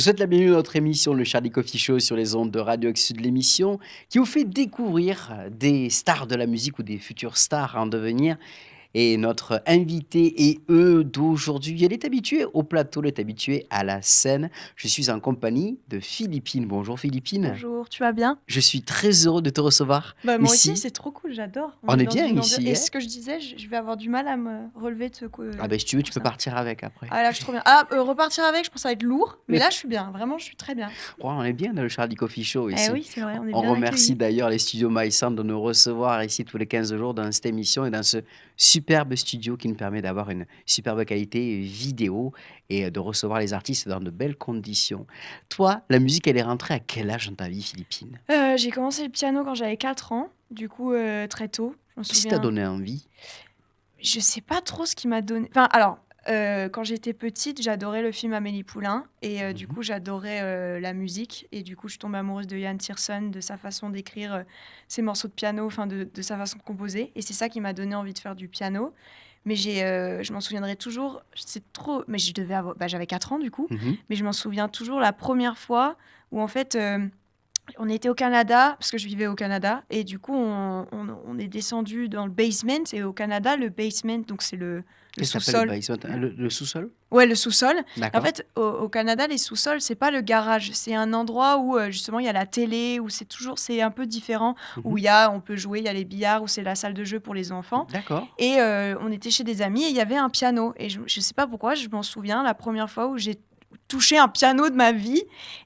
Je vous souhaite la bienvenue dans notre émission, le Charlie Coffee Show sur les ondes de Radio Sud, l'émission qui vous fait découvrir des stars de la musique ou des futures stars en devenir. Et notre invité et eux d'aujourd'hui, elle est habituée au plateau, elle est habituée à la scène. Je suis en compagnie de Philippine. Bonjour Philippine. Bonjour, tu vas bien? Je suis très heureux de te recevoir Bah, moi aussi, ici. c'est trop cool, j'adore. On On est est dans bien une ambiance ici, et hein? ce que je disais, je vais avoir du mal à me relever de ce Ah ben si tu veux, tu peux coussin. partir avec après. Ah là, je suis trop bien. Ah, repartir avec, je pense que ça va être lourd, mais là, je suis bien. Vraiment, je suis très bien. Ouais, on est bien dans le Charlie Coffee Show Eh ici. oui, c'est vrai, on est On bien remercie accueillis. d'ailleurs les studios MySound de nous recevoir ici tous les 15 jours dans cette émission et dans ce superbe studio qui nous permet d'avoir une superbe qualité vidéo et de recevoir les artistes dans de belles conditions. Toi, la musique, elle est rentrée à quel âge dans ta vie, Philippine? J'ai commencé le piano quand j'avais 4 ans, du coup, très tôt, je me Qu'est-ce qui t'a souviens. donné envie? Je sais pas trop ce qui m'a donné. Enfin, alors, quand j'étais petite, j'adorais le film Amélie Poulain et du Mhm. coup, j'adorais, la musique et du coup, je suis tombée amoureuse de Yann Tiersen, de sa façon d'écrire, ses morceaux de piano, enfin de sa façon de composer et c'est ça qui m'a donné envie de faire du piano. Mais je m'en souviendrai toujours, c'est trop mais je devais avoir j'avais 4 ans du coup, Mhm. mais je m'en souviens toujours la première fois où en fait, on était au Canada, parce que je vivais au Canada, et du coup, on est descendu dans le basement. Et au Canada, le basement, donc c'est le Qu'est-ce que s'appelle le sous-sol. basement? Le sous-sol? Ouais, le sous-sol. Et en D'accord. fait, au Canada, les sous-sols, c'est pas le garage. C'est un endroit où, justement, il y a la télé, où c'est un peu différent, où Mhm. on peut jouer, il y a les billards, où c'est la salle de jeu pour les enfants. D'accord. Et on était chez des amis et il y avait un piano. Et je sais pas pourquoi, je m'en souviens, la première fois où j'ai touché un piano de ma vie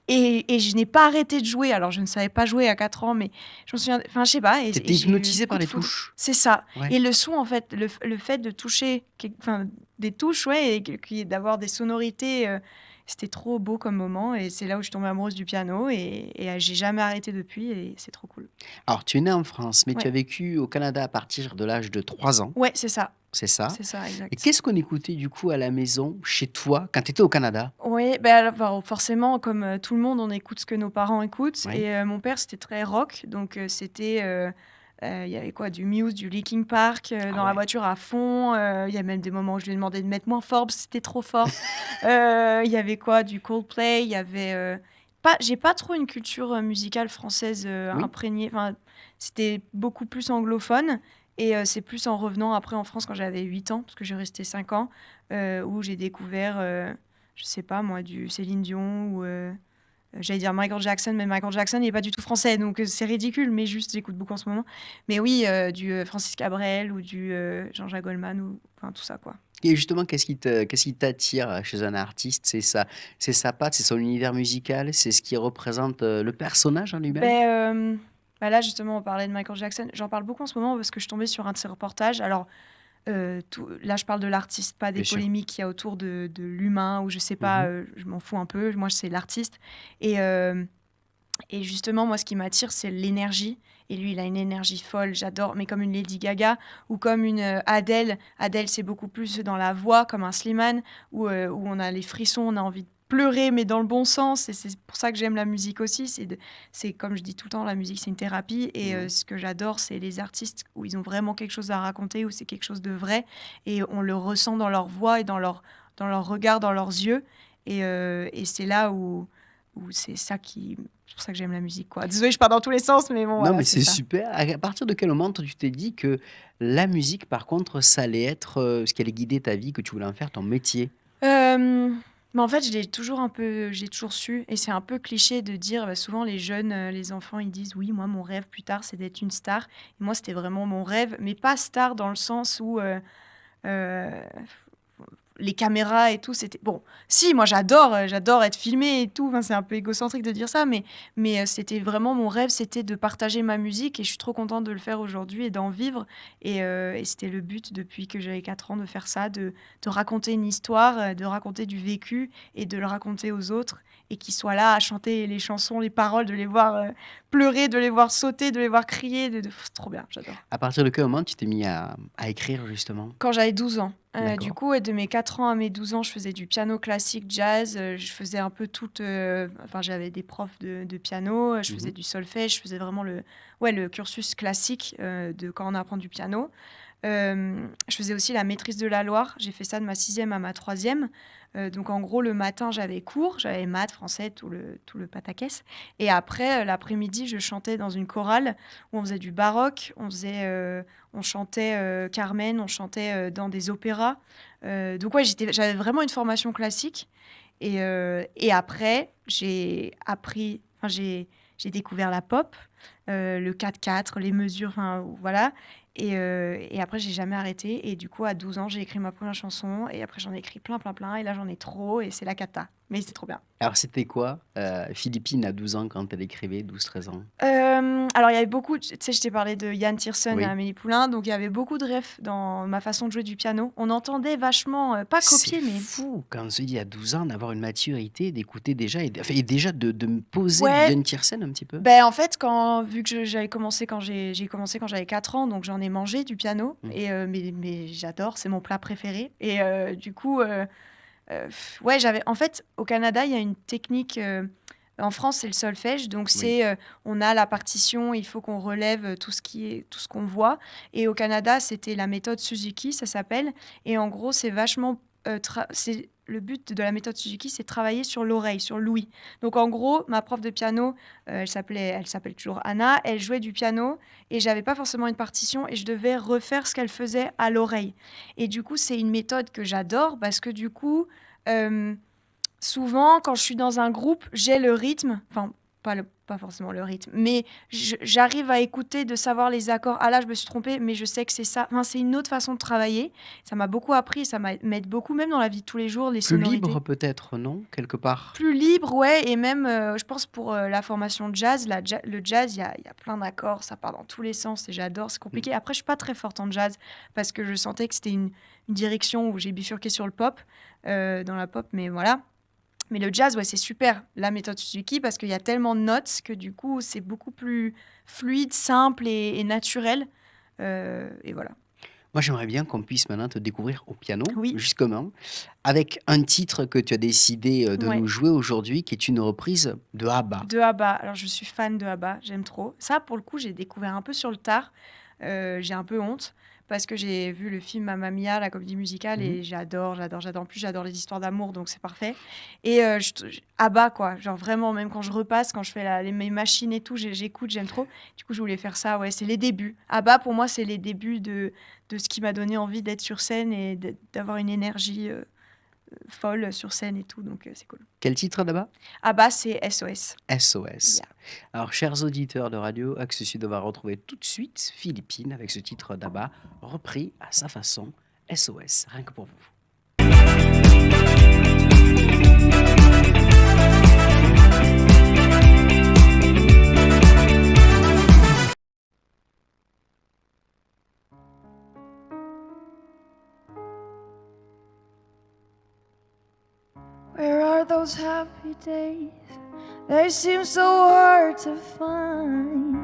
et je n'ai pas arrêté de jouer. Alors, je ne savais pas jouer à 4 ans, mais je me souviens, enfin, je sais pas, et T'étais j'ai eu hypnotisé coup par de les foudre. touches. C'est ça. Ouais. Et le son, en fait, le fait de toucher, enfin, des touches, ouais, et d'avoir des sonorités, c'était trop beau comme moment. Et c'est là où je suis tombée amoureuse du piano et j'ai jamais arrêté depuis et c'est trop cool. Alors, tu es né en France, mais tu Ouais, as vécu au Canada à partir de l'âge de 3 ans. ouais, C'est ça? c'est ça, Et exact. qu'est-ce qu'on écoutait du coup à la maison, chez toi, quand tu étais au Canada? Oui, ben alors, enfin, forcément, comme, tout le monde, on écoute ce que nos parents écoutent Oui? et mon père, c'était très rock, donc c'était, il y avait quoi? Du Muse, du Linkin Park, Ah dans la ouais. voiture à fond, il y a même des moments où je lui ai demandé de mettre moins fort parce que c'était trop fort. Il y avait quoi? Du Coldplay, il y avait, pas j'ai pas trop une culture, musicale française, Oui? imprégnée, enfin, c'était beaucoup plus anglophone et c'est plus en revenant après en France quand j'avais 8 ans, parce que j'ai resté 5 ans, où j'ai découvert, je sais pas moi, du Céline Dion ou j'allais dire Michael Jackson, mais Michael Jackson il est pas du tout français, donc c'est ridicule, mais juste j'écoute beaucoup en ce moment. Mais oui, du Francis Cabrel ou du Jean-Jacques Goldman ou enfin tout ça quoi. Et justement, qu'est-ce qui t'attire, chez un artiste? C'est sa patte, c'est son univers musical, c'est ce qui représente, le personnage en lui-même? Ben, bah là justement on parlait de Michael Jackson, j'en parle beaucoup en ce moment parce que je suis tombée sur un de ses reportages. Alors là je parle de l'artiste, pas des Bien sûr. polémiques qu'il y a autour de l'humain ou je sais pas, Mmh. je m'en fous un peu. Moi c'est l'artiste et justement, moi, ce qui m'attire, c'est l'énergie. Et lui, il a une énergie folle, j'adore, mais comme une Lady Gaga ou comme une Adele. Adele, c'est beaucoup plus dans la voix, comme un Slimane, où on a les frissons, on a envie de pleurer, mais dans le bon sens. Et c'est pour ça que j'aime la musique aussi. C'est comme je dis tout le temps, la musique, c'est une thérapie. Et Mmh. ce que j'adore, c'est les artistes où ils ont vraiment quelque chose à raconter, où c'est quelque chose de vrai. Et on le ressent dans leur voix et dans leur regard, dans leurs yeux. Et c'est là où c'est ça qui c'est pour ça que j'aime la musique, quoi. Désolée, je pars dans tous les sens, mais bon, Non, voilà, mais c'est c'est ça. super. À partir de quel moment, toi, tu t'es dit que la musique, par contre, ça allait être, ce qui allait guider ta vie, que tu voulais en faire ton métier? Mais en fait, j'ai toujours su et c'est un peu cliché de dire, bah, souvent les jeunes, les enfants, ils disent: «Oui, moi, mon rêve plus tard, c'est d'être une star» et moi, c'était vraiment mon rêve, mais pas star dans le sens où, heu les caméras et tout, c'était bon, si, moi j'adore être filmée et tout, enfin, c'est un peu égocentrique de dire ça, mais c'était vraiment mon rêve, c'était de partager ma musique et je suis trop contente de le faire aujourd'hui et d'en vivre et c'était le but depuis que j'avais 4 ans de faire ça, de raconter une histoire, de raconter du vécu et de le raconter aux autres et qu'ils soient là à chanter les chansons, les paroles, de les voir, pleurer, de les voir sauter, de les voir crier, de c'est trop bien, j'adore. À partir de quel moment tu t'es mis à écrire, justement? Quand j'avais 12 ans. Du D'accord. coup, ouais, de mes 4 ans à mes 12 ans, je faisais du piano classique, jazz, je faisais un peu toute, enfin, j'avais des profs de piano, je faisais Mmh. du solfège, je faisais vraiment le cursus classique, de quand on apprend du piano. Je faisais aussi la maîtrise de la Loire. J'ai fait ça de ma 6e à ma 3e. Donc en gros, le matin, j'avais cours, j'avais maths, français, tout le pataquès. Et après, l'après-midi, je chantais dans une chorale où on faisait du baroque, on chantait Carmen, on chantait dans des opéras. Donc ouais, j'avais vraiment une formation classique. Et après, j'ai découvert la pop, le 4/4, les mesures, enfin voilà. Et après, j'ai jamais arrêté. Et du coup, à 12 ans, j'ai écrit ma première chanson. Et après, j'en ai écrit plein, plein, plein. Et là, j'en ai trop. Et c'est la cata. Mais c'est trop bien. Alors c'était quoi, Philippine à 12 ans quand elle écrivait, 12-13 ans? Alors, il y avait beaucoup, tu sais, je t'ai parlé de Yann Tiersen et Oui. Amélie Poulain. Donc, il y avait beaucoup de refs dans ma façon de jouer du piano. On entendait vachement, pas C'est copier, mais fou quand on se dit à 12 ans d'avoir une maturité, d'écouter déjà et déjà de me poser du ouais. Yann Tiersen un petit peu? Ben, en fait, vu que j'avais commencé j'ai commencé quand j'avais 4 ans, donc j'en ai mangé du piano. Mmh. Mais j'adore, c'est mon plat préféré. Et du coup, ouais, en fait, au Canada, il y a une technique. En France, c'est le solfège, donc Oui. on a la partition, il faut qu'on relève tout ce qu'on voit. Et au Canada, c'était la méthode Suzuki, ça s'appelle. Et en gros, c'est vachement, c'est le but de la méthode Suzuki, c'est de travailler sur l'oreille, sur l'ouïe. Donc en gros, ma prof de piano, elle s'appelle toujours Anna, elle jouait du piano et j'avais pas forcément une partition et je devais refaire ce qu'elle faisait à l'oreille. Et du coup, c'est une méthode que j'adore parce que du coup, euh, souvent, quand je suis dans un groupe, j'ai le rythme, enfin, pas forcément le rythme, mais j'arrive à écouter, de savoir les accords. Ah là, je me suis trompée, mais je sais que c'est ça. Enfin, c'est une autre façon de travailler. Ça m'a beaucoup appris, m'aide beaucoup, même dans la vie de tous les jours, les Plus sonorités. libre peut-être, non? Quelque part? Plus libre, ouais, et même, je pense, pour la formation jazz, le jazz, il y a plein d'accords, ça part dans tous les sens, et j'adore, c'est Mmh. compliqué. Après, je suis pas très forte en jazz, parce que je sentais que c'était une direction où j'ai bifurqué sur le pop, dans la pop, mais voilà. Mais le jazz, ouais, c'est super, la méthode Suzuki, parce qu'il y a tellement de notes que du coup, c'est beaucoup plus fluide, simple et naturel. Et voilà. Moi, j'aimerais bien qu'on puisse maintenant te découvrir au piano, Oui, justement, avec un titre que tu as décidé, de ouais. nous jouer aujourd'hui, qui est une reprise de ABBA. De ABBA. Alors, je suis fan de ABBA, j'aime trop. Ça, pour le coup, j'ai découvert un peu sur le tard. J'ai un peu honte parce que j'ai vu le film Mamma Mia, la comédie musicale, Mmh. et j'adore, j'adore, j'adore. En plus, j'adore les histoires d'amour, donc c'est parfait. Et ABBA, quoi. Genre vraiment, même quand je repasse, quand je fais mes machines et tout, j'écoute, j'aime trop. Du coup, je voulais faire ça. Ouais, c'est les débuts. ABBA, pour moi, c'est les débuts de ce qui m'a donné envie d'être sur scène et d'avoir une énergie folle sur scène et tout, donc c'est cool. Quel titre d'ABBA? ABBA, c'est SOS. SOS. Yeah. Alors, chers auditeurs de Radio Axe Sud, on va retrouver tout de suite Philippine avec ce titre d'ABBA, repris à sa façon, SOS, rien que pour vous. Where are those happy days? They seem so hard to find.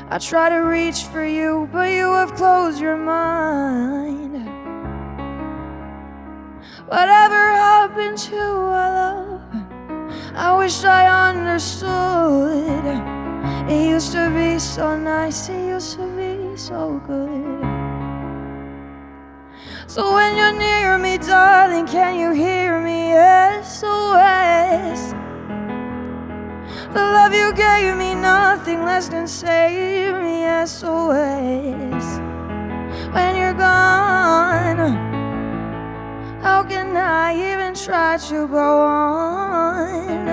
I try to reach for you, but you have closed your mind. Whatever happened to our love? I wish I understood. It used to be so nice, it used to be so good. So when you're near me, darling, can you hear me? SOS. The love you gave me, nothing less than save me. SOS. When you're gone, how can I even try to go on?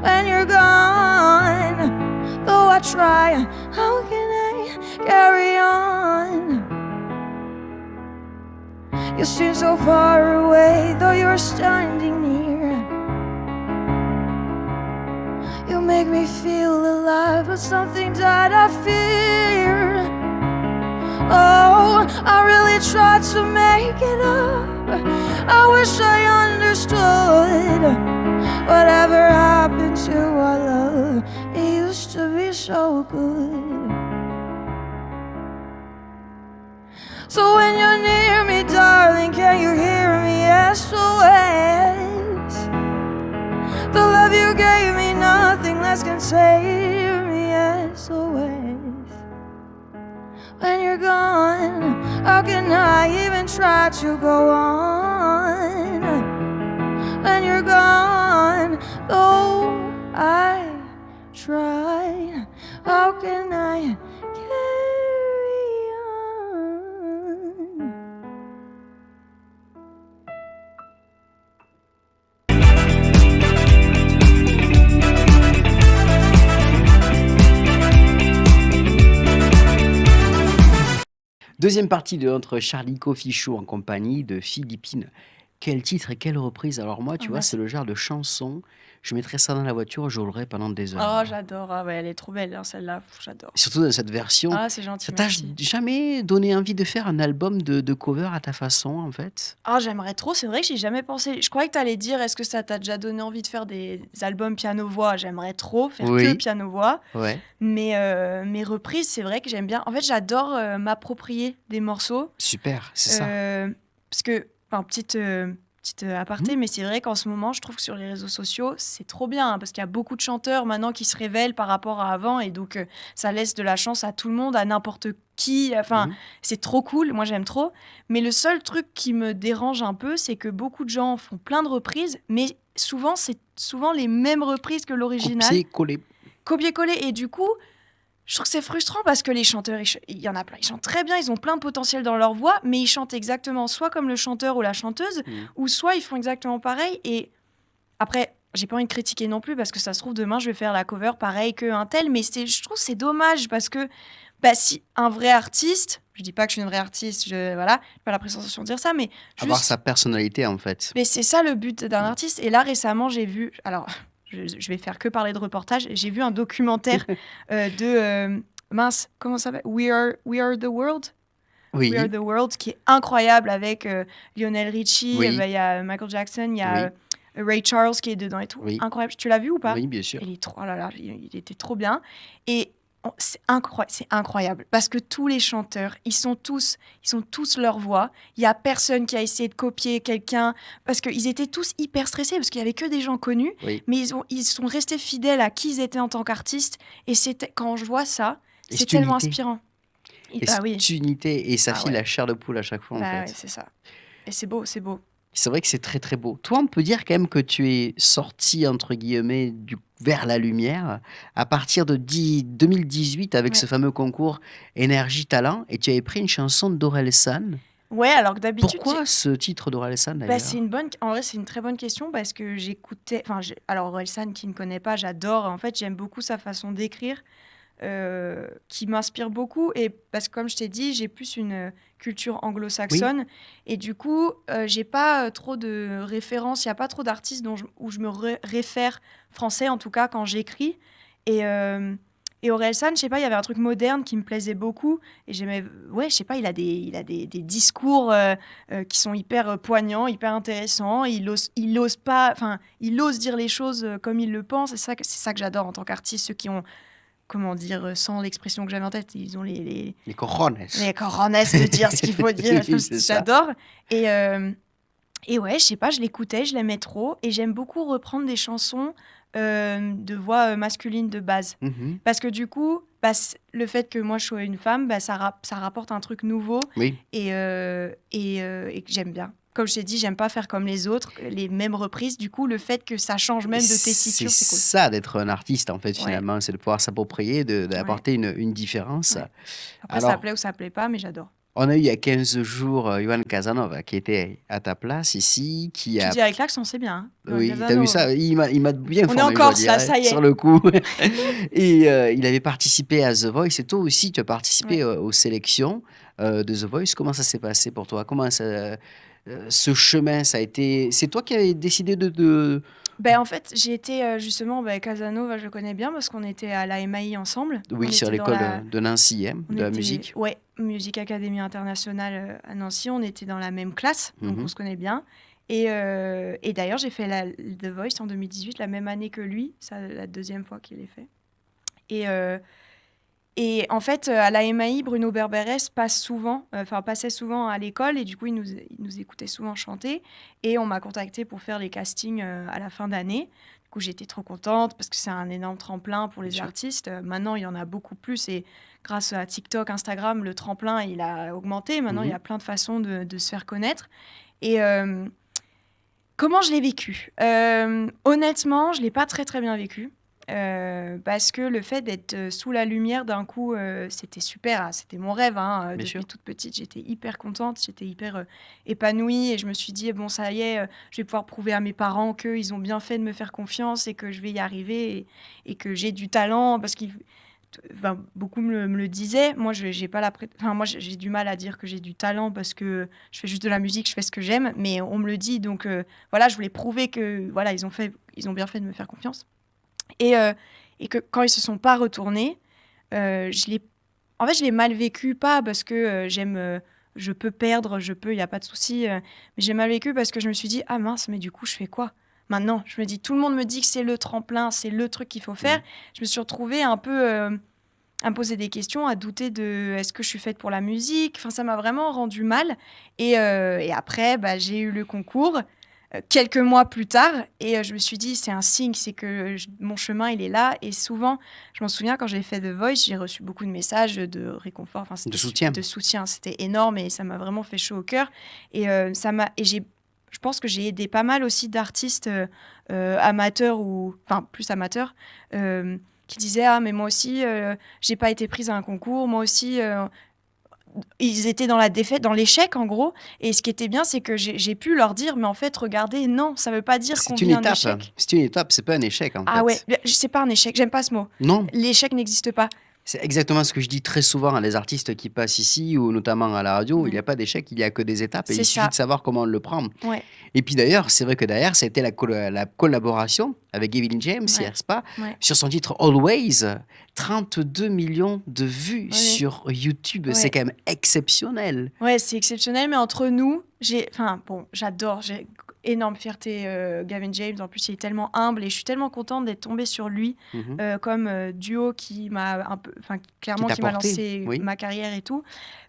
When you're gone, though I try, how can I carry on? You seem so far away, though you're standing near. You make me feel alive, but something died, I fear. Oh, I really tried to make it up. I wish I understood. Whatever happened to our love? It used to be so good. So when you're near me, darling, can you hear me? SOS. The love you gave me, nothing less can save me. SOS. How can I even try to go on when you're gone? Though I try, how can I carry on? Deuxième partie de notre Charlie Coffee Show en compagnie de Philippine. Quel titre et quelle reprise. Alors moi, tu Ah, vois, c'est merci. le genre de chanson, je mettrais ça dans la voiture, je roulerais pendant des heures. Oh, j'adore. Ah ouais, elle est trop belle, hein, celle-là. Pff, j'adore. Et surtout dans cette version, Ah, c'est gentil, ça t'a merci. jamais donné envie de faire un album de cover à ta façon, en fait? Ah, j'aimerais trop. C'est vrai que j'y ai jamais pensé. Je croyais que t'allais dire, est-ce que ça t'a déjà donné envie de faire des albums piano-voix? J'aimerais trop faire que Oui, piano-voix. ouais, Mais mes reprises, c'est vrai que j'aime bien. En fait, j'adore m'approprier des morceaux. super, c'est ça. Parce que, enfin, petite aparté, Mhm. mais c'est vrai qu'en ce moment, je trouve que sur les réseaux sociaux, c'est trop bien, hein, parce qu'il y a beaucoup de chanteurs maintenant qui se révèlent par rapport à avant, et donc ça laisse de la chance à tout le monde, à n'importe qui. Enfin, Mhm. c'est trop cool, moi j'aime trop. Mais le seul truc qui me dérange un peu, c'est que beaucoup de gens font plein de reprises, mais souvent, c'est souvent les mêmes reprises que l'original, Copier-coller. copier-coller, et du coup, je trouve que c'est frustrant parce que les chanteurs, il y en a plein, ils chantent très bien, ils ont plein de potentiel dans leur voix, mais ils chantent exactement soit comme le chanteur ou la chanteuse, Mhm. ou soit ils font exactement pareil. Et après, j'ai pas envie de critiquer non plus parce que ça se trouve, demain, je vais faire la cover pareil qu'un tel, mais je trouve que c'est dommage parce que bah, si un vrai artiste, je dis pas que je suis une vraie artiste, voilà, j'ai pas la prétention de dire ça, mais Avoir juste sa personnalité, en fait. mais c'est ça le but d'un Mhm. artiste. Et là, récemment, j'ai vu. Alors, je vais faire que parler de reportage. J'ai vu un documentaire mince, comment ça s'appelle? We Are the World? We Are Oui, the World, qui est incroyable avec Lionel Richie, oui, il y a Michael Jackson, il y a oui, Ray Charles qui est dedans et tout. oui, Incroyable. Tu l'as vu ou pas? oui, bien sûr. Il est trop, oh là là, il était trop bien. Et c'est incroyable parce que tous les chanteurs, ils ont tous leur voix. Il y a personne qui a essayé de copier quelqu'un parce qu'ils étaient tous hyper stressés parce qu'il y avait que des gens connus, Oui. mais ils sont restés fidèles à qui ils étaient en tant qu'artistes. Et c'était quand je vois ça, Et c'est cette tellement unité. inspirant. Et Bah oui, cette unité, et ça ah file ouais, la chair de poule à chaque fois, en bah ouais, fait. c'est ça. Et c'est beau, c'est beau. C'est vrai que c'est très, très beau. Toi, on peut dire quand même que tu es sorti entre guillemets «vers la lumière» à partir de 2018 avec ce Ouais. fameux concours Énergie Talent, et tu avais pris une chanson d'Orelsan. Ouais, alors que d'habitude, Pourquoi ce titre d'Orelsan bah, c'est d'ailleurs? une bonne, en vrai, c'est une très bonne question parce que j'écoutais, enfin, alors Orelsan, qui ne connaît pas, j'adore. En fait, j'aime beaucoup sa façon d'écrire, qui m'inspire beaucoup. Et parce que, comme je t'ai dit, j'ai plus une culture Oui, anglo-saxonne. Et du coup, j'ai pas trop de références. Il n'y a pas trop d'artistes où je me réfère français, en tout cas, quand j'écris. Et, euh, et Orelsan, je sais pas, il y avait un truc moderne qui me plaisait beaucoup. Et j'aimais, ouais, je sais pas, il a des discours qui sont hyper poignants, hyper intéressants. Il ose pas, enfin, il ose dire les choses comme il le pense. C'est ça que j'adore en tant qu'artiste, ceux qui ont, comment dire, sans l'expression que j'avais en tête, ils ont les cojones. les cojones de dire ce qu'il faut dire. Oui, c'est ça. J'adore. Et, euh, et ouais, je sais pas, je l'écoutais, je l'aimais trop. Et j'aime beaucoup reprendre des chansons de voix masculine de base. Mmh. Parce que du coup, bah, le fait que moi je sois une femme, bah, ça rapporte un truc nouveau Oui, et que j'aime bien. Comme je t'ai dit, j'aime pas faire comme les autres, les mêmes reprises. Du coup, le fait que ça change et même de c'est tessiture, c'est cool. ça d'être un artiste en fait Ouais, finalement, c'est de pouvoir s'approprier, ouais, d'apporter une différence. ouais. Après, ça Alors plaît ou ça plaît pas, mais j'adore. on a eu il y a 15 jours, Johan Casanova qui était à ta place ici, qui Tu a dis avec l'accent, c'est bien, hein. Johan oui, tu as vu Casanova. ça? Il m'a bien On est en formé, je dois Corse, dire, là, hein, ça y sur est. le coup. Et il avait participé à The Voice, et toi aussi tu as participé, Ouais. aux sélections, de The Voice. Comment ça s'est passé pour toi? Comment ça, ce chemin, ça a été c'est toi qui avais décidé de Ben, en fait, j'ai été justement, ben, Casanova, je le connais bien parce qu'on était à la MAI ensemble. On oui, sur était dans l'école, la, de Nancy, hein, on de la était, musique? ouais, Musique Académie Internationale à Nancy. On était dans la même classe, donc on Mmh. se connaît bien. Et d'ailleurs, j'ai fait The Voice en 2018, la même année que lui. C'est la deuxième fois qu'il est fait. Et, euh, et en fait, à la MAI, Bruno Berberes passait souvent à l'école et du coup, il nous écoutait souvent chanter. Et on m'a contacté pour faire les castings à la fin d'année. coup, j'étais trop contente parce que c'est un énorme tremplin pour Bien les sûr. artistes. Maintenant, il y en a beaucoup plus et grâce à TikTok, Instagram, le tremplin, il a augmenté. Maintenant, il y Mmh. a plein de façons de se faire connaître. Et comment je l'ai vécu? Honnêtement, je l'ai pas très, très bien vécu, parce que le fait d'être, sous la lumière d'un coup, c'était super, ah, c'était mon rêve, hein, Bien sûr. depuis toute petite, j'étais hyper contente, j'étais hyper, épanouie et je me suis dit: «Bon, ça y est, je vais pouvoir prouver à mes parents qu'ils ont bien fait de me faire confiance et que je vais y arriver et que j'ai du talent». Parce qu'ils enfin, beaucoup me le disaient. Moi, je j'ai pas la prét enfin, moi, j'ai du mal à dire que j'ai du talent parce que je fais juste de la musique, je fais ce que j'aime, mais on me le dit donc voilà, je voulais prouver que, voilà, ils ont bien fait de me faire confiance et que quand ils se sont pas retournés, je l'ai en fait, je l'ai mal vécu, pas parce que, je peux perdre, il y a pas de souci, mais j'ai mal vécu parce que je me suis dit: «Ah mince, mais du coup, je fais quoi maintenant?» Je me dis: «Tout le monde me dit que c'est le tremplin, c'est le truc qu'il faut faire». Mmh. Je me suis retrouvée un peu, à me poser des questions, à douter de: «Est-ce que je suis faite pour la musique?» Enfin, ça m'a vraiment rendu mal et après, bah, j'ai eu le concours, quelques mois plus tard et je me suis dit: «C'est un signe, c'est que mon chemin, il est là» et souvent, je m'en souviens quand j'ai fait The Voice, j'ai reçu beaucoup de messages de réconfort, enfin, De c'était soutien. de soutien, c'était énorme et ça m'a vraiment fait chaud au cœur et je pense que j'ai aidé pas mal aussi d'artistes, amateurs ou enfin, plus amateurs, qui disaient: «Ah mais moi aussi, j'ai pas été prise à un concours, moi aussi», ils étaient dans la défaite, dans l'échec en gros et ce qui était bien, c'est que j'ai pu leur dire: «Mais en fait, regardez, non, ça veut pas dire qu'on C'est une vit un étape, échec». c'est une étape, c'est pas un échec, en Ah ouais, fait. c'est pas un échec, j'aime pas ce mot. Non, L'échec n'existe pas. c'est exactement ce que je dis très souvent à les artistes qui passent ici ou notamment à la radio. Il y Ouais, a pas d'échec, il y a que des étapes et il c'est suffit de ça, savoir comment le prendre. ouais, Et puis d'ailleurs, c'est vrai que derrière, ça a été la collaboration avec Gavin James, ouais, n'est-ce pas? ouais, Sur son titre Always, 32 millions de vues ouais, sur YouTube, c'est ouais. quand même exceptionnel. Ouais, c'est exceptionnel, mais entre nous, enfin bon, j'adore, j'ai énorme fierté, Gavin James. En plus, il est tellement humble et je suis tellement contente d'être tombée sur lui, Mmh. comme, duo qui m'a un peu enfin, Qui clairement t'a qui m'a porté? lancé Oui. ma carrière et tout.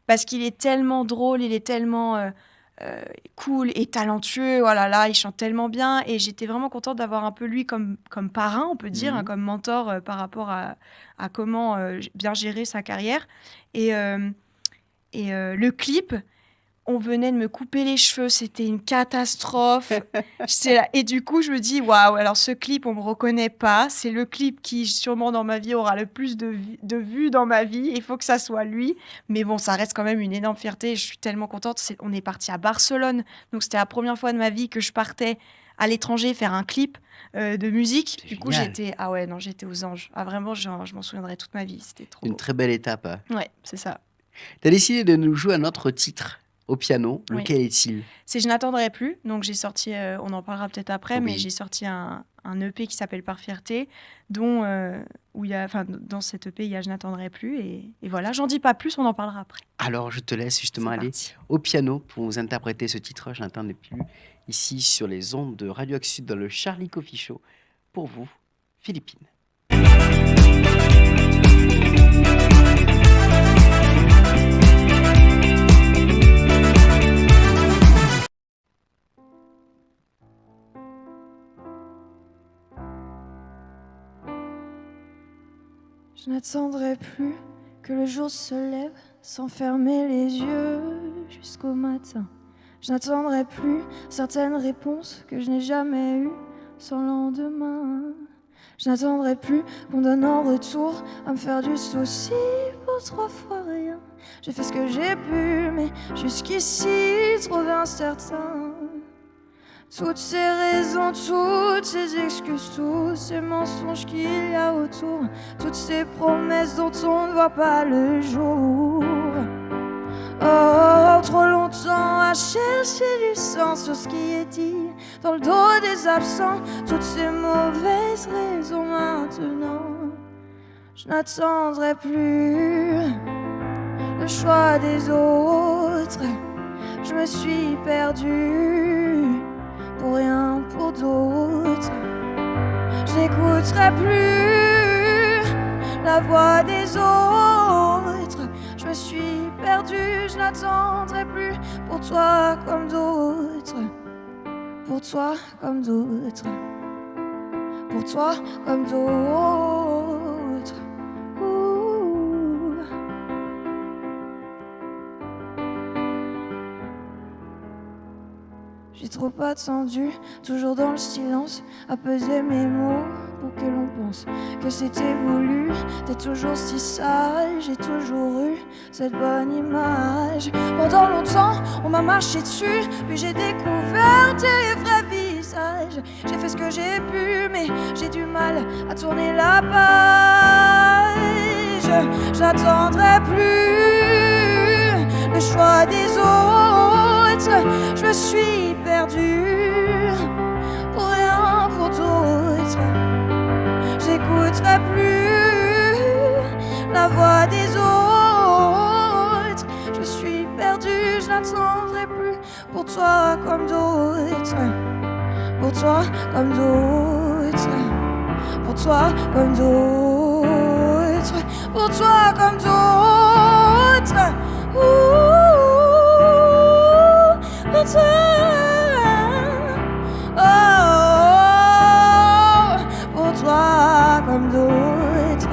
Parce qu'il est tellement drôle, il est tellement, cool et talentueux. Oh là là, il chante tellement bien et j'étais vraiment contente d'avoir un peu lui comme parrain, on peut dire, hein, Mmh. comme mentor, par rapport à comment, bien gérer sa carrière et hem le clip, on venait de me couper les cheveux, c'était une catastrophe. J'étais là et du coup, je me dis: «Waouh, alors ce clip, on me reconnaît pas. C'est le clip qui, sûrement, dans ma vie, aura le plus de vues dans ma vie. Il faut que ça soit lui». Mais bon, ça reste quand même une énorme fierté. Je suis tellement contente. On est parti à Barcelone, donc c'était la première fois de ma vie que je partais à l'étranger faire un clip, de musique. C'est Du coup, génial. ah ouais, non, j'étais aux anges. Ah vraiment, je m'en souviendrai toute ma vie, c'était trop Une beau. très belle étape. Ouais, c'est ça. Tu as décidé de nous jouer un autre titre au piano, Oui. lequel est-il? C'est Je n'attendrai plus. Donc j'ai sorti, on en parlera peut-être après, mais Oui. j'ai sorti un EP qui s'appelle Par fierté, dont, où il y a enfin, dans cet EP, il y a Je n'attendrai plus et voilà. J'en dis pas plus, on en parlera après. Alors je te laisse justement C'est aller parti. au piano pour nous interpréter ce titre, je n'entendais plus, ici sur les ondes de Radio Axe Sud dans le Charlie Coffee Show. Pour vous, Philippines. Je n'attendrai plus que le jour se lève sans fermer les yeux jusqu'au matin. Je n'attendrai plus certaines réponses que je n'ai jamais eues sans lendemain. Je n'attendrai plus qu'on donne en retour à me faire du souci pour 3 fois rien. J'ai fait ce que j'ai pu, mais jusqu'ici trop incertain. Toutes ces raisons, toutes ces excuses, tous ces mensonges qu'il y a autour, toutes ces promesses dont on ne voit pas le jour. Oh, trop longtemps à chercher du sens sur ce qui est dit dans le dos des absents, toutes ces mauvaises raisons maintenant. Je n'attendrai plus le choix des autres. Je me suis perdue pour rien, pour d'autres. Je n'écouterai plus la voix des autres. Je me suis perdue, je n'attendrai plus pour toi comme d'autres. Pour toi comme d'autres. pour toi comme d'autres. Ouh. J'ai trop attendu, toujours dans le silence, à peser mes mots pour que l'on pense que c'était voulu. T'es toujours si sage, j'ai toujours eu cette bonne image. Pendant longtemps, on m'a marché dessus, puis j'ai découvert tes vrais visages. J'ai fait ce que j'ai pu, mais j'ai du mal à tourner la page. J'attendrai plus le choix des autres. Je me suis perdue pour rien, pour d'autres. J'écouterai plus la voix des autres. Je suis perdue, je n'attendrai plus pour toi comme d'autres. Pour toi comme d'autres. Pour toi comme d'autres. Pour toi comme d'autres. Pour toi. Pour toi comme d'autres.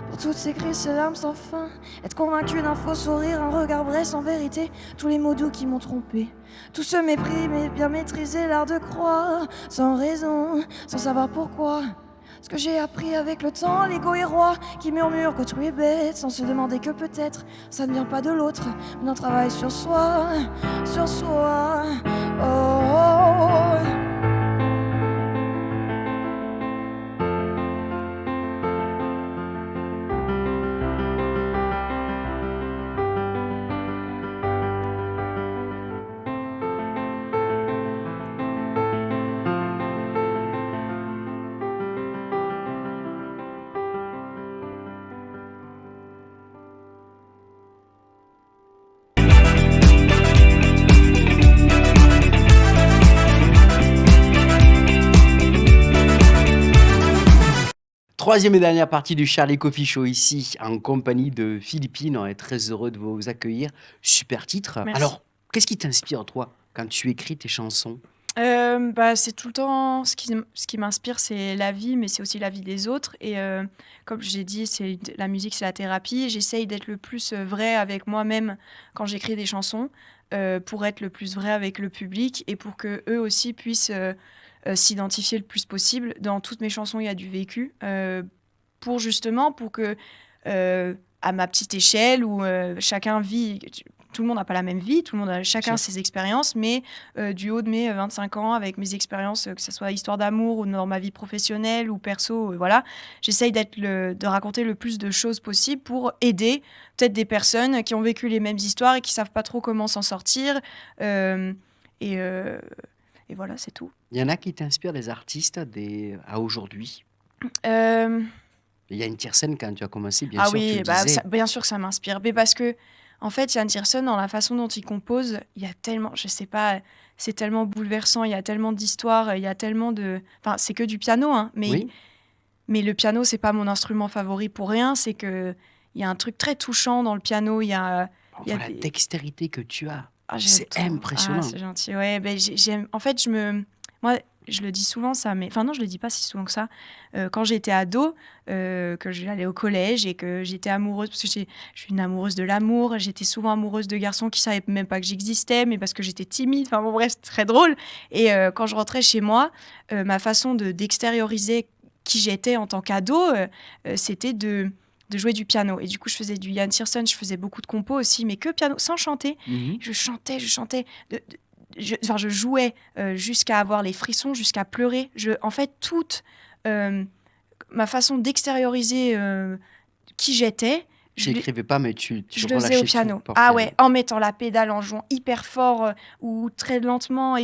Pour toutes ces cris, ces larmes sans fin. Être convaincu d'un faux sourire, un regard vrai sans vérité. Tous les mots doux qui m'ont trompé. Tout ce mépris, mais bien maîtrisé, l'art de croire. Sans raison, sans savoir pourquoi. Ce que j'ai appris avec le temps, l'ego est roi qui murmure que tout est bête, sans se demander que peut-être ça ne vient pas de l'autre, mais d'un travail sur soi, sur soi. Oh, oh, oh. Troisième et dernière partie du Charlie Coffee Show ici, en compagnie de Philippine. On est très heureux de vous accueillir. Super titre. Merci. Alors, qu'est-ce qui t'inspire, toi, quand tu écris tes chansons? C'est tout le temps ce qui m'inspire, c'est la vie, mais c'est aussi la vie des autres. Et comme j'ai dit, la musique, c'est la thérapie. J'essaye d'être le plus vrai avec moi-même quand j'écris des chansons, pour être le plus vrai avec le public et pour que eux aussi puissent s'identifier le plus possible. Dans toutes mes chansons, il y a du vécu, pour que à ma petite échelle où chacun vit. Tout le monde n'a pas la même vie, chacun a ses expériences, mais du haut de mes 25 ans, avec mes expériences, que ce soit histoire d'amour ou dans ma vie professionnelle ou perso, voilà, j'essaye de raconter le plus de choses possible pour aider peut-être des personnes qui ont vécu les mêmes histoires et qui savent pas trop comment s'en sortir. Et voilà, c'est tout. Il y en a qui t'inspirent, les artistes, à aujourd'hui. Euh, Il y a une Tiersen, quand tu as commencé, bien Ah sûr, tu oui, le disais. bien sûr que ça m'inspire. Mais parce que, en fait, Yann Tiersen, dans la façon dont il compose, il y a tellement, je sais pas, c'est tellement bouleversant, il y a tellement d'histoires, il y a tellement de. Enfin, c'est que du piano, hein, Oui, mais le piano, c'est pas mon instrument favori pour rien. C'est que il y a un truc très touchant dans le piano. Il y a enfin, la dextérité que tu as, j'aime c'est trop. impressionnant. Ah, c'est gentil. Ouais, j'aime. En fait, moi, je le dis souvent ça, mais enfin non, je le dis pas si souvent que ça. Quand j'étais ado, que j'allais au collège et que j'étais amoureuse, parce que je suis une amoureuse de l'amour. J'étais souvent amoureuse de garçons qui savaient même pas que j'existais, mais parce que j'étais timide. Enfin bon, bref, c'est très drôle. Et quand je rentrais chez moi, ma façon d'extérioriser qui j'étais en tant qu'ado, c'était de jouer du piano. Et du coup, je faisais du Yann Tiersen, je faisais beaucoup de compos aussi, mais que piano, sans chanter. Mhm. Je chantais. Je jouais jusqu'à avoir les frissons, jusqu'à pleurer. En fait, toute ma façon d'extérioriser qui j'étais, Tu n'écrivais pas, mais tu je le faisais relâchais au piano. tout par Ah piano. ouais, en mettant la pédale, en jouant hyper fort ou très lentement. Et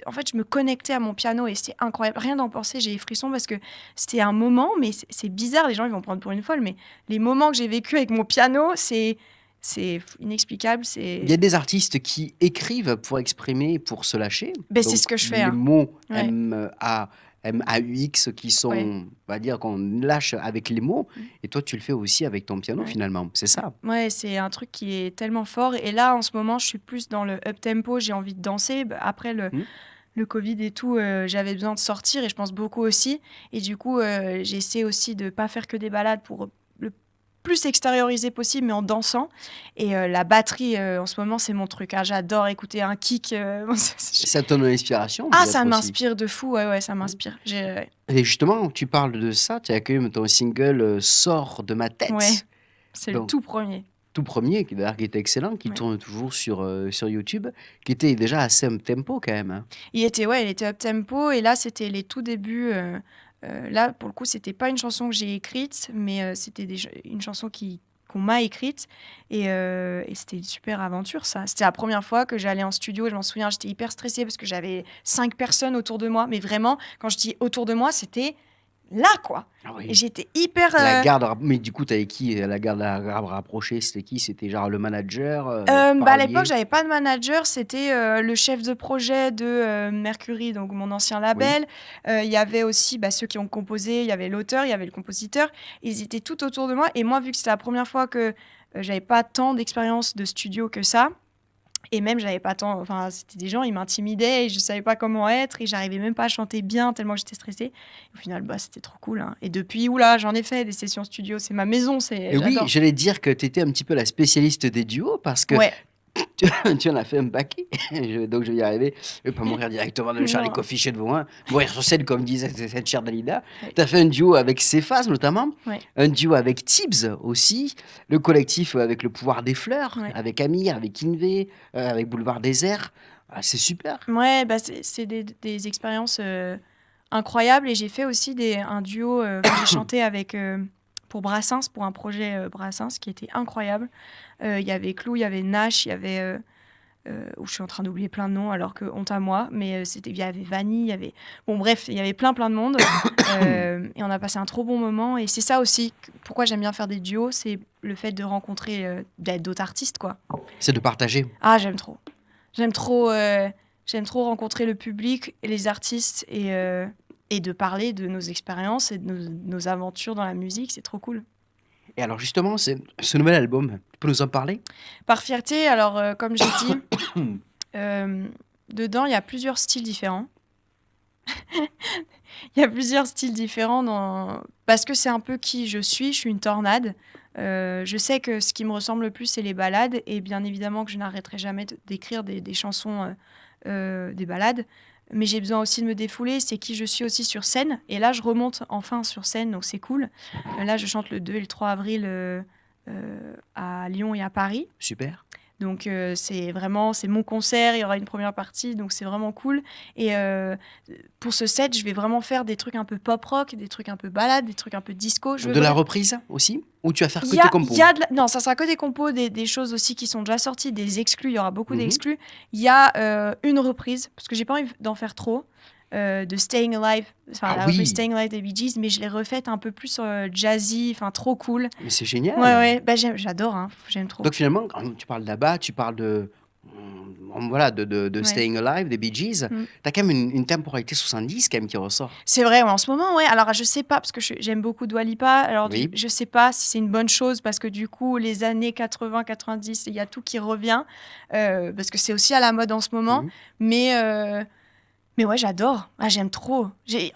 en fait, je me connectais à mon piano et c'était incroyable. Rien d'en penser, j'ai les frissons parce que c'était un moment, mais c'est bizarre, les gens ils vont me prendre pour une folle, mais les moments que j'ai vécu avec mon piano, c'est inexplicable. Il y a des artistes qui écrivent pour exprimer, pour se lâcher. C'est Donc, ce que je fais. les Hein. mots Ouais. M-A-U-X qui sont, Ouais. on va dire, qu'on lâche avec les mots. Mm. Et toi, tu le fais aussi avec ton piano, Ouais. finalement. C'est ça. Ouais, c'est un truc qui est tellement fort. Et là, en ce moment, je suis plus dans le up-tempo, j'ai envie de danser. Après, Mm. le Covid et tout, j'avais besoin de sortir et je pense beaucoup aussi. Et du coup, j'essaie aussi de pas faire que des balades pour le plus extérioriser possible, mais en dansant. Et la batterie, en ce moment, c'est mon truc, hein. J'adore écouter un kick. Ça te donne de l'inspiration Ah, peut-être ça aussi? m'inspire de fou. Ouais, ouais, ça m'inspire. Et justement, tu parles de ça, tu as quand même ton single, «Sors de ma Ouais, tête», c'est le donc tout premier. tout premier qui d'ailleurs qui était excellent, qui Ouais. tourne toujours sur YouTube, qui était déjà assez up-tempo quand même, hein? Il était up tempo et là, c'était les tout débuts. Là, pour le coup, c'était pas une chanson que j'ai écrite, mais c'était une chanson qu'on m'a écrite et c'était une super aventure, ça. C'était la première fois que j'allais en studio. Je m'en souviens, j'étais hyper stressée parce que j'avais 5 personnes autour de moi. Mais vraiment, quand je dis autour de moi, c'était là, quoi. Ah Et oui. j'étais hyper. La garde rap mais du coup, tu avais qui, la garde rapprochée, c'était qui? C'était genre le manager, Bah, à l'époque, parolier? j'avais pas de manager, c'était, le chef de projet de, Mercury, donc mon ancien Oui. label. Il y avait aussi, bah, ceux qui ont composé, il y avait l'auteur, il y avait le compositeur. Ils étaient tout autour de moi et moi, vu que c'était la première fois que, j'avais pas tant d'expérience de studio que ça et même j'avais pas tant enfin, c'était des gens, ils m'intimidaient et je savais pas comment être et j'arrivais même pas à chanter bien tellement j'étais stressée. Au final, bah, c'était trop cool, hein. Et depuis, ouh là, j'en ai fait des sessions studio, c'est ma maison, Et oui, j'adore. j'allais dire que tu étais un petit peu la spécialiste des duos parce que Ouais. tu tu en as fait un paquet. Donc je vais y arriver. Je vais pas mourir directement dans le Charlie Non. Coffee Show devant moi, mourir sur scène comme disait cette chère Dalida. Ouais. Tu as fait un duo avec Cephas notamment, Ouais. un duo avec Tibbs aussi, le collectif, avec Le Pouvoir des Fleurs, Ouais. avec Amir, avec Kinvé, avec Boulevard Désert. Ah, c'est super. Ouais, bah, c'est des expériences, incroyables et j'ai fait aussi un duo, que j'ai chanté avec, pour Brassens, pour un projet, Brassens qui était incroyable. Il y avait Clou, il y avait Nash, il y avait, je suis en train d'oublier plein de noms alors que honte à moi, mais, il y avait Vanny, il y avait bon bref, il y avait plein de monde, et on a passé un trop bon moment et c'est ça aussi pourquoi j'aime bien faire des duos, c'est le fait de rencontrer, d'autres artistes, quoi. C'est de partager. Ah, j'aime trop. J'aime trop, j'aime trop rencontrer le public et les artistes et de parler de nos expériences et de nos aventures dans la musique, c'est trop cool. Et alors justement, ce nouvel album, tu peux nous en parler? Par fierté, alors, comme j'ai dit, hem, dedans, il y a plusieurs styles différents. Il y a plusieurs styles différents parce que c'est un peu qui je suis une tornade. Je sais que ce qui me ressemble le plus, c'est les ballades et bien évidemment que je n'arrêterai jamais d'écrire des chansons, des ballades. Mais j'ai besoin aussi de me défouler, c'est qui je suis aussi sur scène et là, je remonte enfin sur scène, donc c'est cool. Là, je chante le 2 et le 3 avril, à Lyon et à Paris. Super. Donc c'est mon concert, il y aura une première partie, donc c'est vraiment cool et pour ce set, je vais vraiment faire des trucs un peu pop rock, des trucs un peu ballades, des trucs un peu disco. Je veux De la vrai reprise aussi? Ou tu vas faire il que y tes a compos? non, ça sera que des compos, des choses aussi qui sont déjà sorties, des exclus, il y aura beaucoup Mmh. d'exclus. Il y a, une reprise, parce que j'ai pas envie d'en faire trop, de Staying Alive, enfin Ah la reprise oui! Staying Alive des Bee Gees, mais je l'ai refaite un peu plus, jazzy, enfin trop cool. Mais c'est Ouais, génial! ouais, bah, j'adore, hein, j'aime trop. Donc finalement, quand tu parles d'ABBA, tu parles de, voilà, de Ouais. Staying Alive, des Bee Gees. Mmh. Tu as quand même une temporalité 70 quand même qui ressort. C'est vrai, ouais, en ce moment, ouais. Alors, je sais pas, parce que j'aime beaucoup Dua Lipa. Alors, Oui. je sais pas si c'est une bonne chose, parce que du coup, les années 80-90, il y a tout qui revient, parce que c'est aussi à la mode en ce moment. Mmh. Mais ouais, j'adore. Ah, j'aime trop.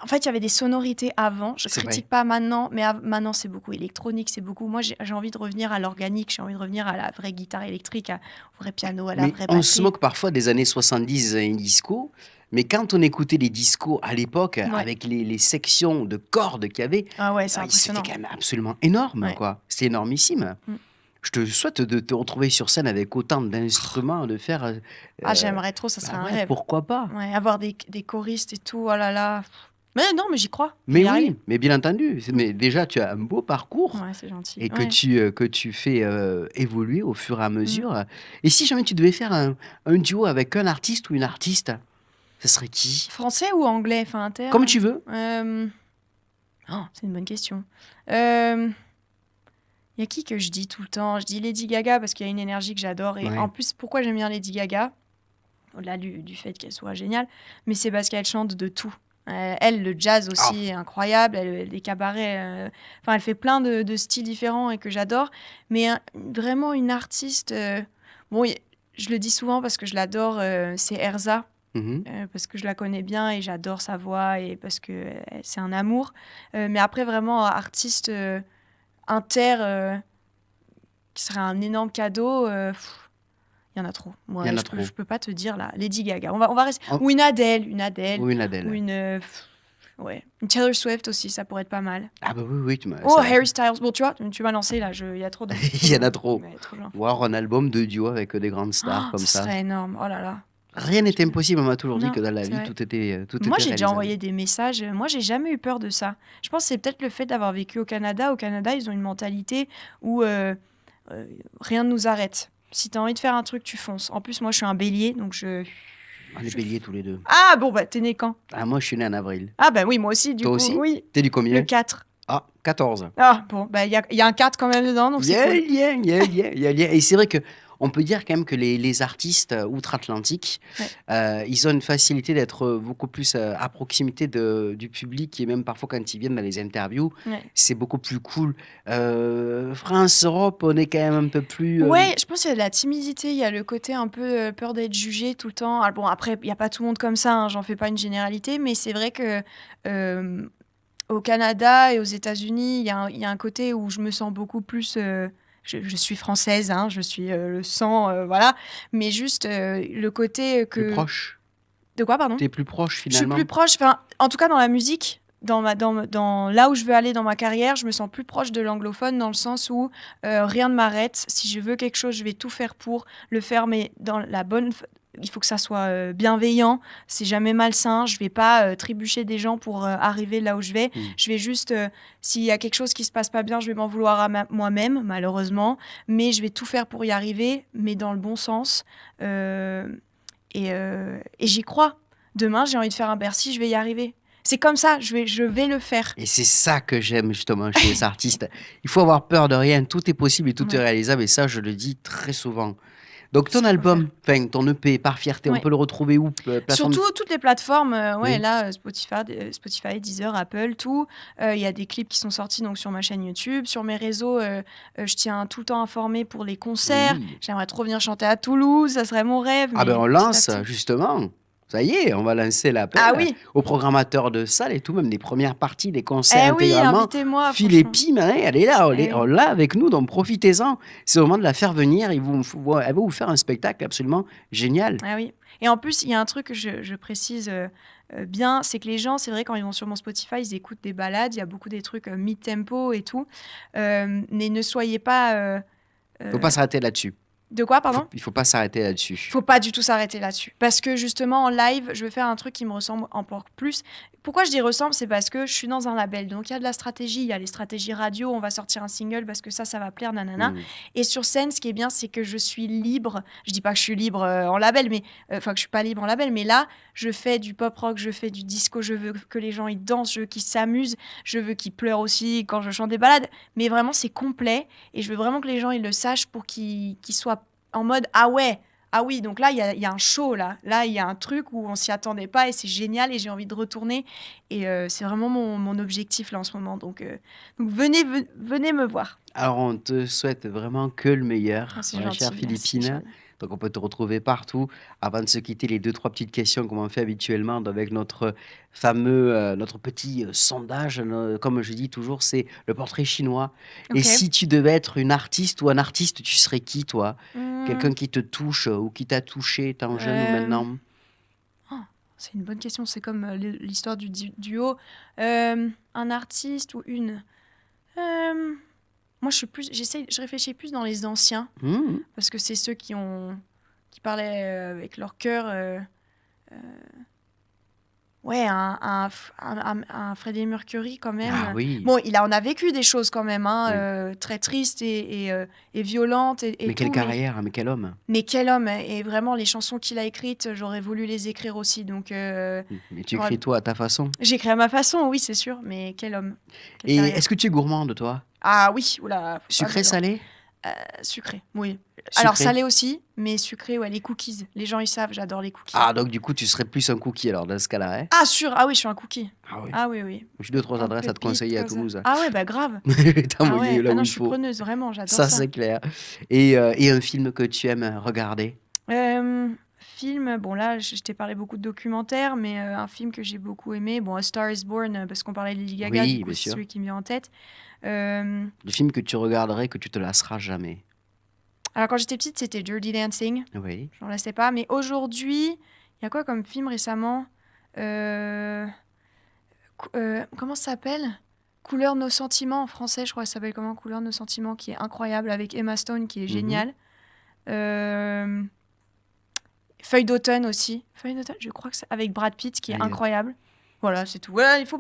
En fait, il y avait des sonorités avant. Je C'est critique vrai. pas maintenant, mais maintenant, c'est beaucoup électronique, c'est beaucoup. Moi, j'ai envie de revenir à l'organique, j'ai envie de revenir à la vraie guitare électrique, au vrai piano, à la Mais vraie on se batterie. moque parfois des années 70 et disco, mais quand on écoutait les discos à l'époque, Ouais. avec les sections de cordes qu'il y avait, Ah ouais, c'est c'était impressionnant. quand même absolument énorme, Ouais. quoi. C'était énormissime. Mm. Je te souhaite de te retrouver sur scène avec autant d'instruments, de faire, Ah, j'aimerais trop, ça serait bah un ouais, rêve. pourquoi pas? Ouais, avoir des choristes et tout, oh là là. Mais non, mais j'y crois, je vais Mais y arriver. oui, mais bien entendu. Mais déjà, tu as un beau parcours Ouais, c'est gentil. et Ouais. que tu fais, évoluer au fur et à Mmh. mesure. Et si jamais tu devais faire un duo avec un artiste ou une artiste, ce serait qui? Français ou anglais? Enfin, inter? Comme tu veux. C'est une bonne question. Il y a qui que je dis tout le temps? Je dis Lady Gaga parce qu'il y a une énergie que j'adore et Ouais. en plus, pourquoi j'aime bien Lady Gaga? Au-delà du fait qu'elle soit géniale, mais c'est parce qu'elle chante de tout. Elle, le jazz Ah! aussi est incroyable, des cabarets, enfin, elle fait plein de styles différents et que j'adore. Mais vraiment une artiste, bon, je le dis souvent parce que je l'adore, c'est Erza. Mmh. parce que je la connais bien et j'adore sa voix et parce que, c'est un amour. Mais après vraiment artiste, inter, qui serait un énorme cadeau, il y en a trop. Il y Moi, en je a peux trop. je peux pas te dire là. Lady Gaga, on va rester En ou une Adele ou une ou Adèle. ouais, une Taylor Swift aussi, ça pourrait être pas mal. Ah bah, oui, oui, tu m'as Oh, ça Harry Styles. Bon, tu vois, tu m'as lancé là, il y a trop de il y en a trop. ouais, trop de gens. Ou alors un album de duo avec, des grandes stars Ah, comme ce ça. serait énorme. Oh là là. Rien n'est impossible, on m'a toujours dit Non, que dans la c'est vie vrai. tout Moi, était j'ai déjà réalisable. envoyé des messages. Moi, j'ai jamais eu peur de ça. Je pense que c'est peut-être le fait d'avoir vécu au Canada. Au Canada, ils ont une mentalité où rien ne nous arrête. Si tu as envie de faire un truc, tu fonces. En plus, moi, je suis un bélier, donc On est béliers tous les 2. Ah, bon, bah, t'es né quand? Ah moi, je suis né en avril. Ah, bah oui, moi aussi, du Toi coup, aussi? oui. Tu es du Le combien? 4. Ah, 14. Ah, bon, bah, il y a un 4 quand même dedans, donc Il y c'est a un cool. lien, il y a un lien, il y a un lien et c'est vrai qu'on peut dire quand même que les artistes, outre-Atlantique, Ouais. ils ont une facilité d'être, beaucoup plus, à proximité du public et même parfois quand ils viennent dans les interviews, Ouais. c'est beaucoup plus cool. France, Europe, on est quand même un peu plus, Ouais, je pense qu'il y a de la timidité, il y a le côté un peu peur d'être jugé tout le temps. Ah, bon, après, il n'y a pas tout le monde comme ça, hein, j'en fais pas une généralité, mais c'est vrai que euh, au Canada et aux États-Unis, il y a un côté où je me sens beaucoup plus. Je suis française, hein, je suis le sang, voilà, mais juste le côté plus que. proches. De quoi, pardon? Tu es plus proche Je suis plus finalement. proche, enfin, en tout cas dans la musique, dans là où je veux aller dans ma carrière, je me sens plus proche de l'anglophone dans le sens où rien ne m'arrête. Si je veux quelque chose, je vais tout faire pour le faire, mais dans la bonne. Il faut que ça soit bienveillant, c'est jamais malsain. Je vais pas trébucher des gens pour arriver là où je vais. Mmh. Je vais juste, s'il y a quelque chose qui se passe pas bien, je vais m'en vouloir à moi-même, malheureusement. Mais je vais tout faire pour y arriver, mais dans le bon sens. Et j'y crois. Demain, j'ai envie de faire un Bercy, je vais y arriver. C'est comme ça, je vais le faire. Et c'est ça que j'aime justement chez les artistes. Il faut avoir peur de rien, tout est possible et tout est Ouais. réalisable et ça, je le dis très souvent. Donc ton C'est quoi album, enfin ton EP, Par Fierté, on Ouais. peut le retrouver où? Plateforme Surtout toutes les plateformes, ouais, Oui. là, Spotify, Deezer, Apple, tout. Il y a des clips qui sont sortis donc sur ma chaîne YouTube. Sur mes réseaux, je tiens tout le temps informé pour les concerts. Oui. J'aimerais trop venir chanter à Toulouse, ça serait mon rêve, Ah mais ben on petit à lance petit. justement. Ça y est, on va lancer l'appel Ah oui, aux programmateurs de salles et tout, même des premières parties, des concerts eh oui, intégralement. invitez-moi, Phil et franchement. Pim, hein, elle est là, Eh on oui. l'a avec nous, donc profitez-en. C'est au moment de la faire venir, elle va vous faire un spectacle absolument génial. Ah oui. Et en plus, il y a un truc que je précise bien, c'est que les gens, c'est vrai, quand ils vont sur mon Spotify, ils écoutent des balades, il y a beaucoup des trucs mid-tempo et tout. Mais ne soyez pas... Faut euh, pas s'arrêter là-dessus. De quoi, pardon? Il faut pas s'arrêter là-dessus. Faut pas du tout s'arrêter là-dessus. Parce que justement, en live, je veux faire un truc qui me ressemble encore plus. Pourquoi je dis ressemble? C'est parce que je suis dans un label. Donc, il y a de la stratégie, il y a les stratégies radio. On va sortir un single parce que ça va plaire, nanana. Mm. Et sur scène, ce qui est bien, c'est que je suis libre. Je dis pas que je suis libre en label, mais enfin, que je suis pas libre en label. Mais là, je fais du pop rock, je fais du disco. Je veux que les gens ils dansent, je veux qu'ils s'amusent. Je veux qu'ils pleurent aussi quand je chante des balades. Mais vraiment, c'est complet. Et je veux vraiment que les gens ils le sachent pour qu'ils soient en mode ah ouais, ah oui, donc là il y a un show là il y a un truc où on s'y attendait pas et c'est génial et j'ai envie de retourner et c'est vraiment mon objectif là en ce moment, donc venez me voir. Alors on te souhaite vraiment que le meilleur, Ah, c'est ma chère gentil, merci, Philippine. Charles. Donc on peut te retrouver partout. Avant de se quitter, les 2-3 petites questions comme on fait habituellement avec notre fameux, notre petit sondage. Comme je dis toujours, c'est le portrait chinois. Et Ok. si tu devais être une artiste ou un artiste, tu serais qui toi? Quelqu'un Hmm, qui te touche ou qui t'a touché, tant jeune ou euh, maintenant? oh, c'est une bonne question, c'est comme l'histoire du duo. Un artiste ou une. Euh, Moi je réfléchis plus dans les anciens. Mhm. Parce que c'est ceux qui parlaient avec leur cœur. Ouais, un Freddie Mercury quand même. Ah oui. Bon, il en a vécu des choses quand même, hein, Oui. très tristes et violentes et Mais quelle tout. carrière, hein, mais quel homme. Mais quel homme! Et vraiment, les chansons qu'il a écrites, j'aurais voulu les écrire aussi. Donc, Mais tu j'aurais- écris toi à ta façon. j'écris à ma façon, oui, c'est sûr. Mais quel homme! Quelle Et carrière. est-ce que tu es gourmande toi? Ah oui, oula, faut pas Sucré, me- salé? Sucré, oui. Alors, Sucré. salé aussi, mais sucré, ouais, les cookies. Les gens, ils savent, j'adore les cookies. Ah donc du coup tu serais plus un cookie alors dans ce cas-là, hein? Ah, sûr! Ah oui, je suis un cookie. Ah oui. Ah oui, oui. J'ai 2-3 Un adresses à te pépite, conseiller à comme ça. Toulouse. Ah ouais, bah grave. T'as Ah envoyé ouais, là ah où non, il je suis faut. preneuse, vraiment, j'adore Ça ça. c'est clair. Et un film que tu aimes regarder? Euh, film, bon là, je t'ai parlé beaucoup de documentaires, mais un film que j'ai beaucoup aimé, bon, A Star is Born, parce qu'on parlait de Lady Gaga, du Oui, coup, bien c'est sûr. celui qui me vient en tête. Euh, Le film que tu regarderais, que tu te lasseras jamais. alors, quand j'étais petite, c'était Dirty Dancing. Oui. J'en restais pas. Mais aujourd'hui, il y a quoi comme film récemment? Euh, comment ça s'appelle? Couleur de nos sentiments en français, je crois que ça s'appelle comment? Couleur de nos sentiments, qui est incroyable, avec Emma Stone, qui est Mhm. géniale. Euh, Feuille d'automne aussi. Feuille d'automne, je crois que c'est avec Brad Pitt, qui est Exact. incroyable. Voilà, c'est tout. Voilà, faut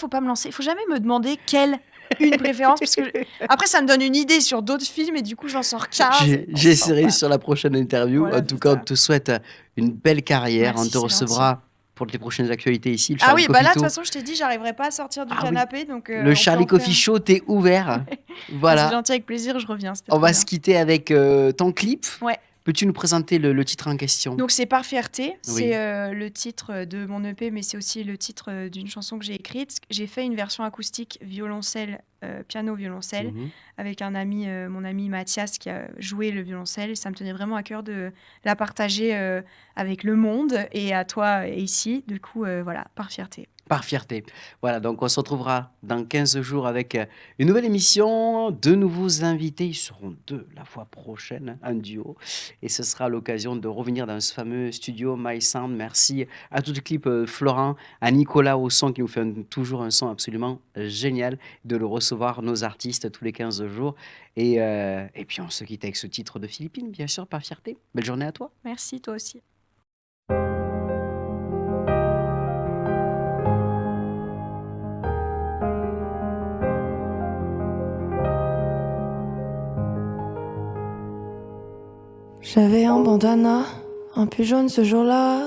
pas me lancer. Il faut jamais me demander quelle une préférence, parce que après, ça me donne une idée sur d'autres films, et du coup, j'en sors 15. J'essaierai sur la prochaine interview. Voilà, En tout c'est cas, on ça. te souhaite une belle carrière. Merci, On te c'est gentil. recevra pour les prochaines actualités ici. Le Ah Charlie oui, bah là, de Coffee toute Show. façon, je t'ai dit, j'arriverai pas à sortir du Ah oui. canapé, donc Le on Charlie peut en Coffee faire. Show, t'es ouvert. C'est Voilà. gentil, avec plaisir, je reviens. C'était On trop va bien. se quitter avec ton clip. Ouais. Peux-tu nous présenter le titre en question? Donc c'est Par fierté, Oui. c'est le titre de mon EP, mais c'est aussi le titre d'une chanson que j'ai écrite. J'ai fait une version acoustique violoncelle, piano violoncelle, Mhm. avec un ami, mon ami Mathias, qui a joué le violoncelle. Ça me tenait vraiment à cœur de la partager avec le monde et à toi ici. Du coup, voilà, Par fierté. Par fierté. Voilà, donc on se retrouvera dans 15 jours avec une nouvelle émission, de nouveaux invités. Ils seront deux la fois prochaine, un duo. Et ce sera l'occasion de revenir dans ce fameux studio My Sound. Merci à toute l'équipe, Florent, à Nicolas au son qui nous fait toujours un son absolument génial, de le recevoir, nos artistes, tous les 15 jours. Et puis on se quitte avec ce titre de Philippines, bien sûr, Par fierté. Belle journée à toi. Merci, toi aussi. J'avais un bandana, un pull jaune ce jour-là.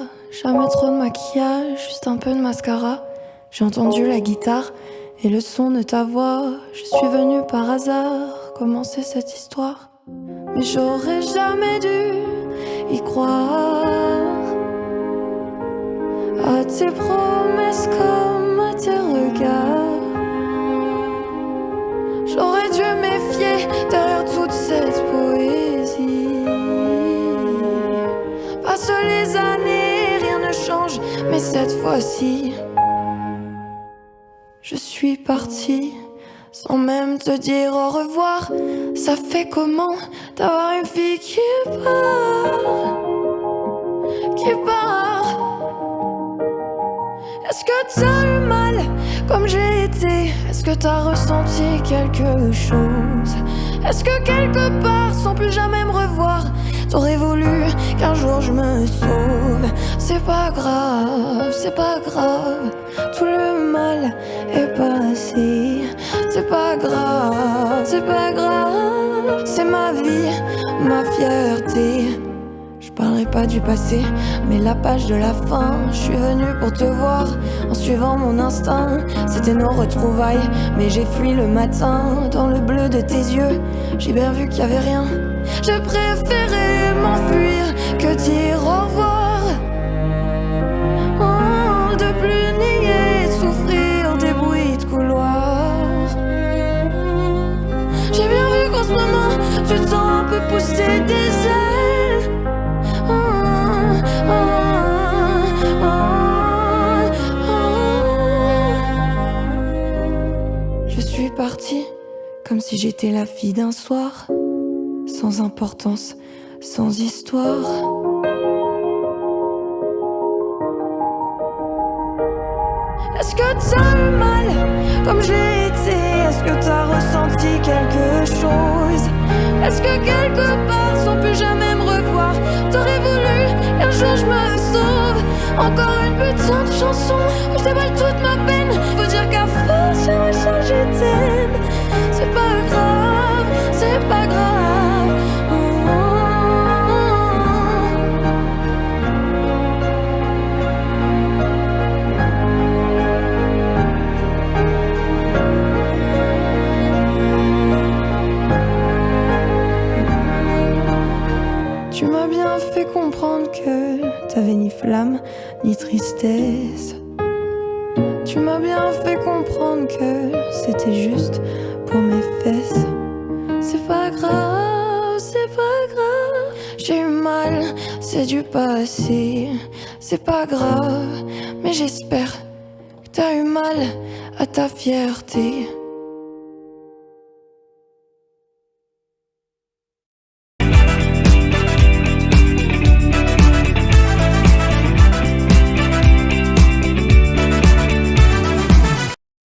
Jamais trop de maquillage, juste un peu de mascara. J'ai entendu la guitare et le son de ta voix. Je suis venue par hasard commencer cette histoire. Mais j'aurais jamais dû y croire à tes promesses comme à tes regards. J'aurais dû méfier derrière toute cette poésie. Passent les années, rien ne change, mais cette fois-ci, je suis partie sans même te dire au revoir. Ça fait comment d'avoir une fille qui part? Est-ce que t'as eu mal comme j'ai été? Est-ce que t'as ressenti quelque chose? Est-ce que quelque part, sans plus jamais me revoir, t'aurais voulu qu'un jour je me sauve? C'est pas grave, tout le mal est passé. C'est pas grave, c'est ma vie, ma fierté. Je parlerai pas du passé, mais la page de la fin. Je suis venue pour te voir, en suivant mon instinct. C'était nos retrouvailles, mais j'ai fui le matin. Dans le bleu de tes yeux, j'ai bien vu qu'il y avait rien. Je préférais m'enfuir que dire au revoir. Oh, de plus nier, de souffrir des bruits de couloir. J'ai bien vu qu'en ce moment, tu te sens un peu pousser des ailes. Je suis partie comme si j'étais la fille d'un soir, sans importance, sans histoire. Est-ce que t'as eu mal comme j'ai été? Est-ce que t'as ressenti quelque chose? Est-ce que quelque part, sans plus jamais me revoir, t'aurais voulu qu'un jour je me sauve? Encore une putain de chanson où je déballe toute ma peine. Faut dire qu'à force j'aimerais changer t'aime. C'est pas grave, oh, oh, Tu m'as bien fait comprendre que t'avais ni flamme ni tristesse. Tu m'as bien fait comprendre que c'était juste pour mes fesses. C'est pas grave, J'ai eu mal, c'est du passé. C'est pas grave, mais j'espère que t'as eu mal à ta fierté.